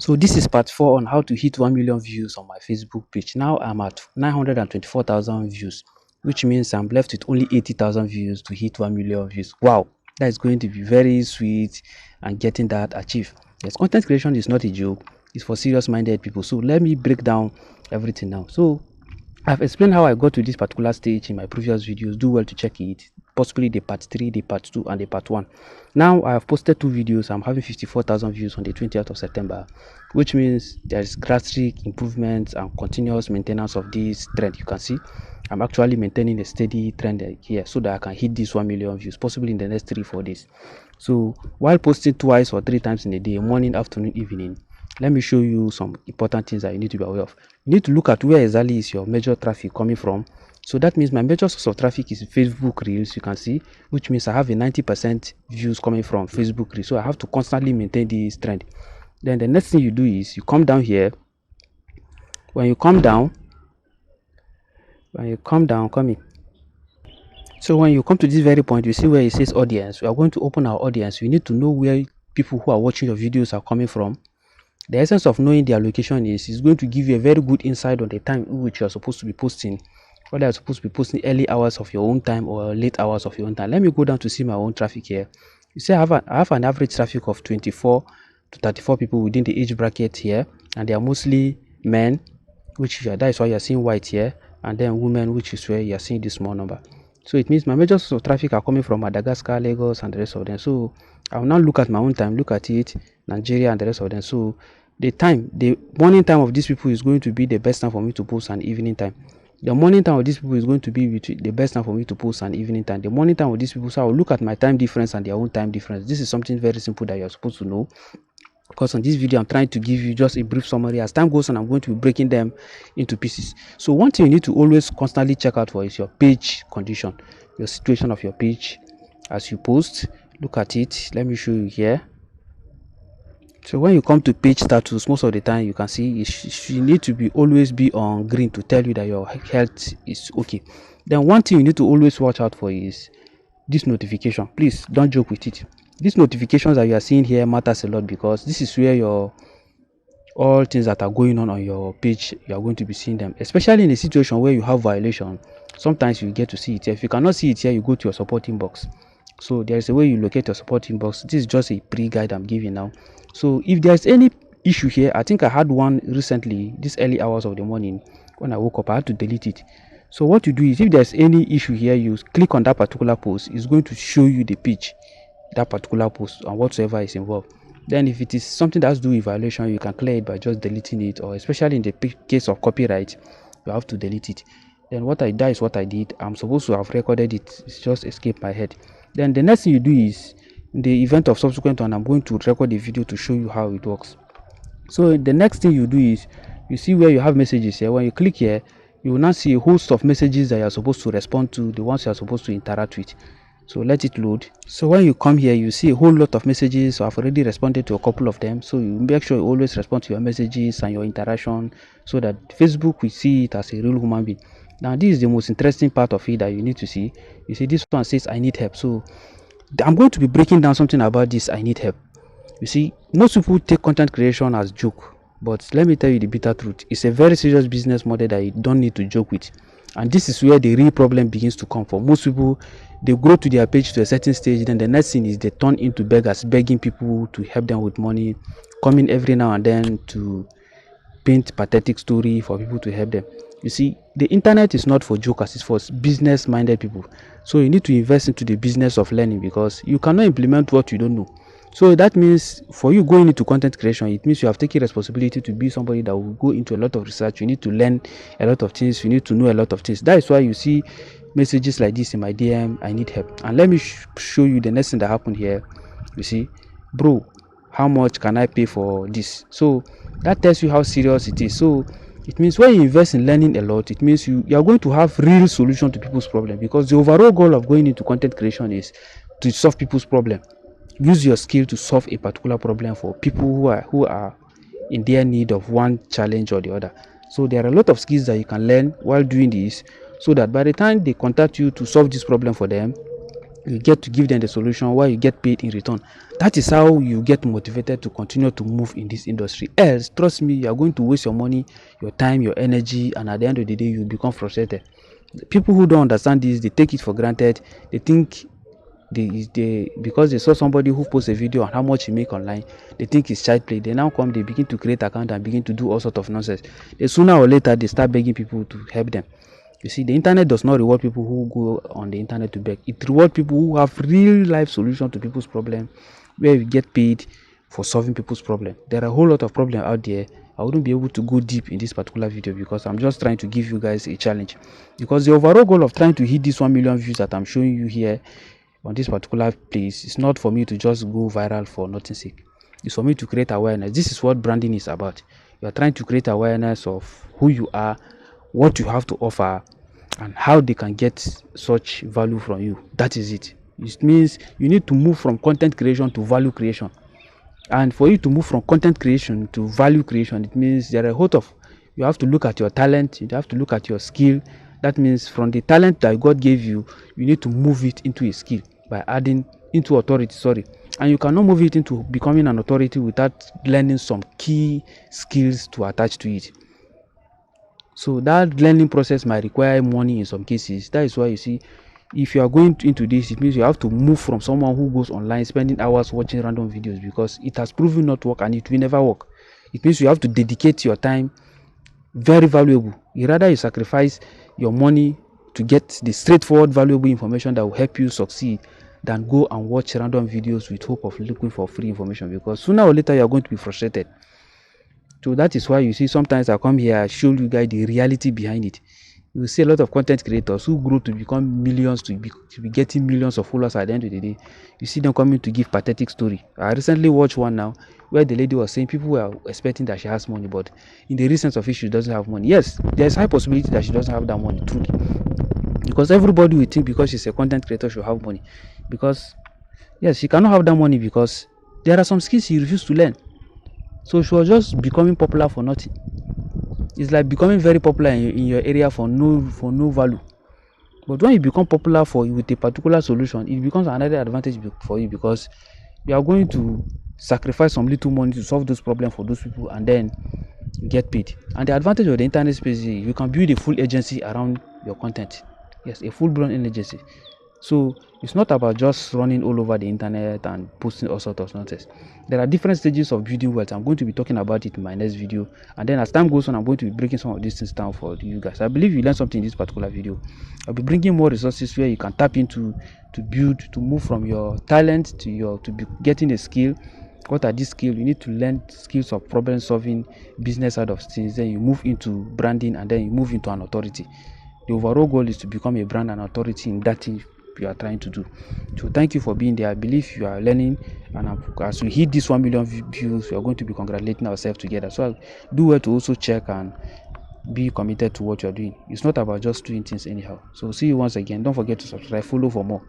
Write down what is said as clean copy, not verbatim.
So this is part 4 on how to hit 1 million views on my Facebook page. Now I'm at 924,000 views, which means I'm left with only 80,000 views to hit 1 million views. Wow, that is going to be very sweet and getting that achieved. Yes, content creation is not a joke. It's for serious minded people. So let me break down everything now. So I've explained how I got to this particular stage in my previous videos. Do well to check it, possibly the part 3, the part 2 and the part 1. Now I have posted 2 videos. I'm having 54,000 views on the 20th of September, which means there's drastic improvements and continuous maintenance of this trend. You can see I'm actually maintaining a steady trend here so that I can hit this 1 million views possibly in the next 3-4 days. So while posting twice or 3 times in a day, morning, afternoon, evening, let me show you some important things that you need to be aware of. You need to look at where exactly is your major traffic coming from. So that means my major source of traffic is Facebook Reels, you can see, which means I have a 90% views coming from Facebook Reels. So I have to constantly maintain this trend. Then the next thing you do is you come down here. When you come down, come in. So when you come to this very point, you see where it says audience. We are going to open our audience. You need to know where people who are watching your videos are coming from. The essence of knowing their location is going to give you a very good insight on the time in which you are supposed to be posting, whether you're supposed to be posting early hours of your own time or late hours of your own time. Let me go down to see my own traffic here. You see I have an average traffic of 24 to 34 people within the age bracket here, and they are mostly men, which that is why you're seeing white here, and then women, which is where you're seeing this small number. So it means my major source of traffic are coming from Madagascar, Lagos, and the rest of them. So I will now look at my own time, look at it, Nigeria, and the rest of them. So the morning time of these people is going to be the best time for me to post an evening time. The morning time of these people is going to be the best time for me to post an evening time. The morning time of these people, so I will look at my time difference and their own time difference. This is something very simple that you're supposed to know, because on this video I'm trying to give you just a brief summary. As time goes on, I'm going to be breaking them into pieces. So one thing you need to always constantly check out for is your page condition, your situation of your page as you post. Look at it. Let me show you here. So when you come to page status, most of the time you can see you need to always be on green to tell you that your health is okay. Then one thing you need to always watch out for is this notification. Please don't joke with it. These notifications that you are seeing here matters a lot, because this is where your all things that are going on your page, you are going to be seeing them, especially in a situation where you have violation. Sometimes you get to see it here. If you cannot see it here, you go to your support inbox. So there is a way you locate your support inbox. This is just a pre-guide I'm giving now. So if there's any issue here, I think I had one recently, this early hours of the morning when I woke up, I had to delete it. So what you do is, if there's any issue here, you click on that particular post. It's going to show you the page, that particular post, and whatsoever is involved. Then if it is something that's do with violation, you can clear it by just deleting it, or especially in the case of copyright, you have to delete it. Then that is what I did. I'm supposed to have recorded it, it's just escaped my head. Then the next thing you do is, in the event of subsequent one, I'm going to record the video to show you how it works. So the next thing you do is, you see where you have messages here. When you click here, you will now see a host of messages that you are supposed to respond to, the ones you are supposed to interact with. So let it load. So when you come here, you see a whole lot of messages. So I've already responded to a couple of them. So you make sure you always respond to your messages and your interaction, so that Facebook will see it as a real human being. Now this is the most interesting part of it that you need to see. You see this one says I need help. So I'm going to be breaking down something about this I need help. You see, most people take content creation as joke, but let me tell you the bitter truth. It's a very serious business model that you don't need to joke with. And this is where the real problem begins to come. For most people, they grow to their page to a certain stage, then the next thing is they turn into beggars, begging people to help them with money, coming every now and then to paint pathetic story for people to help them. You see, the internet is not for jokers, it's for business minded people. So you need to invest into the business of learning, because you cannot implement what you don't know. So that means for you going into content creation, it means you have taken responsibility to be somebody that will go into a lot of research. You need to learn a lot of things, you need to know a lot of things. That is why you see messages like this in my DM, I need help. And let me show you the next thing that happened here. You see, bro, how much can I pay for this? So that tells you how serious it is. So it means when you invest in learning a lot, it means you are going to have real solution to people's problem, because the overall goal of going into content creation is to solve people's problem. Use your skill to solve a particular problem for people who are in their need of one challenge or the other. So there are a lot of skills that you can learn while doing this, so that by the time they contact you to solve this problem for them, You get to give them the solution while you get paid in return. That is how you get motivated to continue to move in this industry. Else, trust me, you are going to waste your money, your time, your energy, and at the end of the day, you become frustrated. People who don't understand this, they take it for granted. They think they because they saw somebody who posts a video on how much he make online, they think it's child play. They now come, they begin to create account and begin to do all sort of nonsense. Then sooner or later, they start begging people to help them. You see, the internet does not reward people who go on the internet to beg. It rewards people who have real life solution to people's problem, where you get paid for solving people's problem. There are a whole lot of problems out there. I wouldn't be able to go deep in this particular video because I'm just trying to give you guys a challenge. Because the overall goal of trying to hit this 1 million views that I'm showing you here on this particular place is not for me to just go viral for nothing sake. It's for me to create awareness. This is what branding is about. You are trying to create awareness of who you are, what you have to offer, and how they can get such value from you. That is it. It means you need to move from content creation to value creation. And for you to move from content creation to value creation, it means there are a lot of, you have to look at your talent, you have to look at your skill. That means from the talent that God gave you, you need to move it into a skill by adding into authority, and you cannot move it into becoming an authority without learning some key skills to attach to it. So that learning process might require money in some cases. That is why you see, if you are going into this, it means you have to move from someone who goes online spending hours watching random videos, because it has proven not to work and it will never work. It means you have to dedicate your time, very valuable. You rather you sacrifice your money to get the straightforward valuable information that will help you succeed than go and watch random videos with hope of looking for free information, because sooner or later you are going to be frustrated. So that is why you see sometimes I come here, I show you guys the reality behind it. You will see a lot of content creators who grow to become millions, to be getting millions of followers at the end of the day. You see them coming to give pathetic story. I recently watched one now where the lady was saying people were expecting that she has money, but in the recent of it, she doesn't have money. Yes, there's high possibility that she doesn't have that money, truly, because everybody will think because she's a content creator she'll have money. Because yes, she cannot have that money because there are some skills she refused to learn. So she was just becoming popular for nothing. It's like becoming very popular in your area for no value. But when you become popular with a particular solution, it becomes another advantage for you, because you are going to sacrifice some little money to solve those problems for those people and then get paid. And the advantage of the internet space is you can build a full agency around your content. Yes, a full-blown agency. So it's not about just running all over the internet and posting all sorts of nonsense. There are different stages of building wealth. I'm going to be talking about it in my next video, and then as time goes on, I'm going to be breaking some of these things down for you guys. I believe you learned something in this particular video. I'll be bringing more resources where you can tap into to build, to move from your talent to getting a skill. What are these skills? You need to learn skills of problem solving, business side of things. Then you move into branding, and then you move into an authority. The overall goal is to become a brand and authority in that thing you are trying to do. So thank you for being there. I believe you are learning, and as we hit this 1 million views, we are going to be congratulating ourselves together. So do well to also check and be committed to what you are doing. It's not about just doing things anyhow. So see you once again. Don't forget to subscribe, follow for more.